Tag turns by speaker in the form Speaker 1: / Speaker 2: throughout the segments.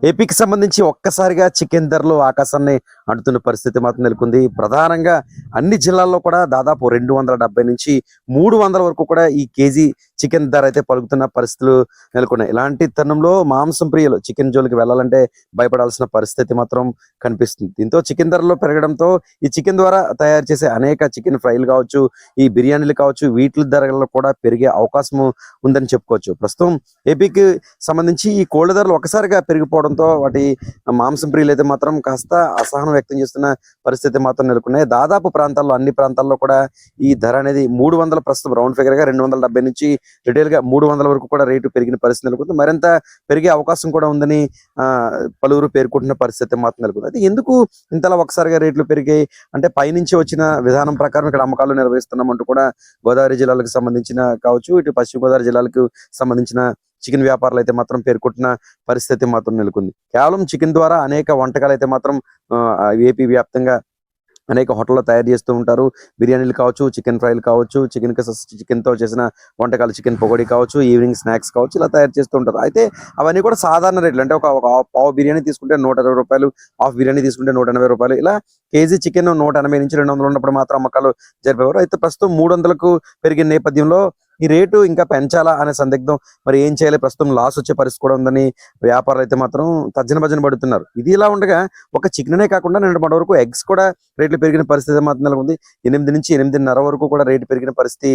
Speaker 1: ఏపీకి సంబంధించి ఒక్కసారిగా చికెన్ ధరలు ఆకాశాన్ని అంటుతున్న పరిస్థితి మాత్రం నెలకొంది. ప్రధానంగా అన్ని జిల్లాల్లో కూడా దాదాపు 270 నుంచి 300 వరకు కూడా ఈ కేజీ చికెన్ ధర అయితే పలుకుతున్న పరిస్థితులు నెలకొన్నాయి. ఇలాంటి తరుణంలో మాంసం ప్రియులు చికెన్ జోలికి వెళ్ళాలంటే భయపడాల్సిన పరిస్థితి మాత్రం కనిపిస్తుంది. దీంతో చికెన్ ధరలు పెరగడంతో ఈ చికెన్ ద్వారా తయారు చేసే అనేక చికెన్ ఫ్రైలు కావచ్చు, ఈ బిర్యానీలు కావచ్చు, వీటి ధరలు కూడా పెరిగే అవకాశం ఉందని చెప్పుకోవచ్చు. ప్రస్తుతం ఏపీకి సంబంధించి ఈ కోళ్ల ధరలు ఒకసారిగా పెరిగిపోవడంతో వాటి మాంసం ప్రియులు అయితే మాత్రం కాస్త అసహనం వ్యక్తం చేస్తున్న పరిస్థితి మాత్రం నెలకొన్నాయి. దాదాపు ప్రాంతాల్లో అన్ని ప్రాంతాల్లో కూడా ఈ ధర అనేది 300 ప్రస్తుతం రౌండ్ ఫిగర్ గా 270 నుంచి రిటైల్ గా 300 వరకు కూడా రేటు పెరిగిన పరిస్థితి నెలకొంది. మరింత పెరిగే అవకాశం కూడా ఉందని పలువురు పేర్కొంటున్న పరిస్థితి మాత్రం నెలకొంది. అయితే ఎందుకు ఇంతలా ఒకసారిగా రేట్లు పెరిగాయి అంటే పైనుంచి వచ్చిన విధానం ప్రకారం ఇక్కడ అమ్మకాలు నిర్వహిస్తున్నామంటూ కూడా గోదావరి జిల్లాలకు సంబంధించిన కావచ్చు, ఇటు పశ్చిమ గోదావరి జిల్లాలకు సంబంధించిన చికెన్ వ్యాపారులు అయితే మాత్రం పేర్కొంటున్న పరిస్థితి మాత్రం నెలకొంది. కేవలం చికెన్ ద్వారా అనేక వంటకాలు అయితే మాత్రం ఏపీ వ్యాప్తంగా అనేక హోటల్లో తయారు చేస్తూ ఉంటారు. బిర్యానీలు కావచ్చు, చికెన్ ఫ్రైలు కావచ్చు, చికెన్ తో చేసిన వంటకాలు, చికెన్ పకోడీ కావచ్చు, ఈవినింగ్ స్నాక్స్ కావచ్చు, ఇలా తయారు చేస్తూ ఉంటారు. అయితే అవన్నీ కూడా సాధారణ రేట్లు అంటే ఒక పావు బిర్యానీ తీసుకుంటే 120 రూపాయలు, హాఫ్ బిర్యానీ తీసుకుంటే 180 రూపాయలు, ఇలా కేజీ చికెన్ 180 నుంచి 200 ఉన్నప్పుడు మాత్రం అమ్మకాలు జరిపేవారు. అయితే ప్రస్తుతం 300కు పెరిగిన నేపథ్యంలో ఈ రేటు ఇంకా పెంచాలా అనే సందిగ్ధం. మరి ఏం చేయాలి, ప్రస్తుతం లాస్ వచ్చే పరిస్థితి కూడా ఉందని వ్యాపారులు అయితే మాత్రం తర్జన భజన పడుతున్నారు. ఇది ఇలా ఉండగా ఒక చికెనే కాకుండా నిన్నటి వరకు ఎగ్స్ కూడా రేట్లు పెరిగిన పరిస్థితి మాత్రం నెలకొంది. 8 నుంచి 8.5 వరకు కూడా రేటు పెరిగిన పరిస్థితి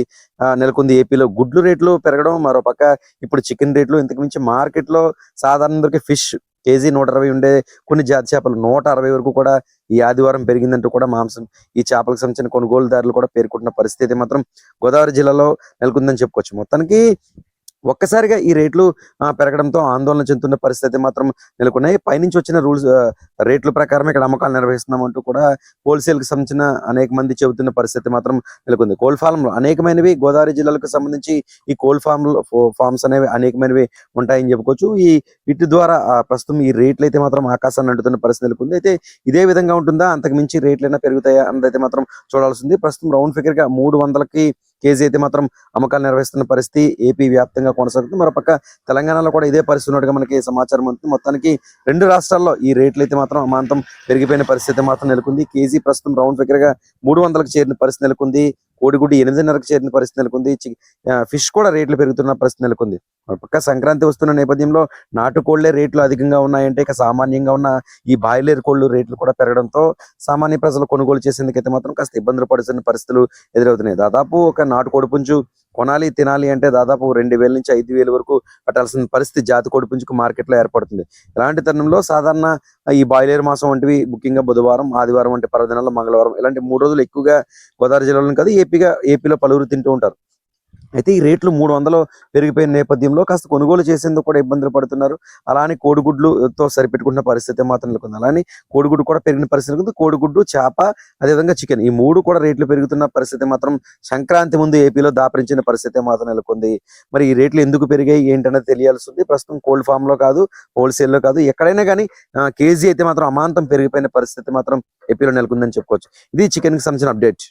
Speaker 1: నెలకొంది. ఏపీలో గుడ్లు రేట్లు పెరగడం, మరో పక్క ఇప్పుడు చికెన్ రేట్లు, ఇంతకు మించి మార్కెట్ లో సాధారణ దొరికే ఫిష్ కేజీ 120 ఉండే కొన్ని జాతి చేపలు 160 వరకు కూడా ఈ ఆదివారం పెరిగిందంటూ కూడా మాంసం ఈ చేపలకు సంబంధించిన కొనుగోలుదారులు కూడా పేర్కొంటున్న పరిస్థితి మాత్రం గోదావరి జిల్లాలో నెలకొందని చెప్పుకోవచ్చు. మొత్తానికి ఒక్కసారిగా ఈ రేట్లు పెరగడంతో ఆందోళన చెందుతున్న పరిస్థితి మాత్రం నెలకొన్నాయి. పైనుంచి వచ్చిన రూల్స్ రేట్ల ప్రకారం ఇక్కడ అమ్మకాలు నిర్వహిస్తున్నామంటూ కూడా హోల్సేల్ కి సంబంధించిన అనేక మంది చెబుతున్న పరిస్థితి మాత్రం నెలకొంది. కోల్డ్ ఫార్మ్ అనేకమైనవి గోదావరి జిల్లాలకు సంబంధించి ఈ కోల్డ్ ఫార్మ్స్ అనేవి అనేకమైనవి ఉంటాయని చెప్పుకోవచ్చు. వీటి ద్వారా ప్రస్తుతం ఈ రేట్లు అయితే మాత్రం ఆకాశాన్ని అంటుతున్న పరిస్థితి నెలకొంది. అయితే ఇదే విధంగా ఉంటుందా, అంతకు మించి రేట్లైనా పెరుగుతాయా అన్నదైతే మాత్రం చూడాల్సింది. ప్రస్తుతం రౌండ్ ఫిగర్ గా 300కి కేజీ అయితే మాత్రం అమ్మకాలు నిర్వహిస్తున్న పరిస్థితి ఏపీ వ్యాప్తంగా కొనసాగుతుంది. మరోపక్క తెలంగాణలో కూడా ఇదే పరిస్థితి ఉన్నట్టుగా మనకి సమాచారం ఉంటుంది. మొత్తానికి 2 రాష్ట్రాల్లో ఈ రేట్లు అయితే మాత్రం అమాంతం పెరిగిపోయిన పరిస్థితి మాత్రం నెలకొంది. కేజీ ప్రస్తుతం రౌండ్ ఫిగర్ గా 300కు చేరిన పరిస్థితి నెలకొంది. కోడిగుడ్డు 8.5కు చేరిన పరిస్థితి నెలకొంది. ఫిష్ కూడా రేట్లు పెరుగుతున్న పరిస్థితి నెలకొంది. పక్క సంక్రాంతి వస్తున్న నేపథ్యంలో నాటుకోళ్లే రేట్లు అధికంగా ఉన్నాయంటే ఇక సామాన్యంగా ఉన్న ఈ బాయిలర్ కోళ్లు రేట్లు కూడా పెరగడంతో సామాన్య ప్రజలు కొనుగోలు చేసేందుకైతే మాత్రం కాస్త ఇబ్బందులు పడుతున్న పరిస్థితులు ఎదురవుతున్నాయి. దాదాపు ఒక నాటుకోడి పుంజు కొనాలి, తినాలి అంటే దాదాపు 2000 నుంచి 5000 వరకు పట్టాల్సిన పరిస్థితి జాతి కోడి పుంజుకు మార్కెట్ లో ఏర్పడుతుంది. ఇలాంటి తరుణంలో సాధారణ ఈ బాయిలర్ మాసం వంటివి ముఖ్యంగా బుధవారం, ఆదివారం వంటి పర్వదినాల్లో, మంగళవారం ఇలాంటి 3 రోజులు ఎక్కువగా గోదావరి జిల్లాలో కాదు ఏపీలో పలువురు తింటూ ఉంటారు. అయితే ఈ రేట్లు 300 పెరిగిపోయిన నేపథ్యంలో కాస్త కొనుగోలు చేసేందుకు కూడా ఇబ్బందులు పడుతున్నారు. అలానే కోడిగుడ్లుతో సరిపెట్టుకున్న పరిస్థితి మాత్రం నెలకొంది. అలానే కోడిగుడ్డు కూడా పెరిగిన పరిస్థితి ఉంది. కోడిగుడ్డు, చేప, అదేవిధంగా చికెన్ ఈ 3 కూడా రేట్లు పెరుగుతున్న పరిస్థితి మాత్రం సంక్రాంతి ముందు ఏపీలో దాపరించిన పరిస్థితి మాత్రం నెలకొంది. మరి ఈ రేట్లు ఎందుకు పెరిగాయి ఏంటనేది తెలియాల్సి ఉంది. ప్రస్తుతం కోల్డ్ ఫామ్ లో కాదు, హోల్సేల్ లో కాదు, ఎక్కడైనా కానీ కేజీ అయితే మాత్రం అమాంతం పెరిగిపోయిన పరిస్థితి మాత్రం ఏపీలో నెలకొందని చెప్పుకోవచ్చు. ఇది చికెన్ కి సంబంధించిన అప్డేట్.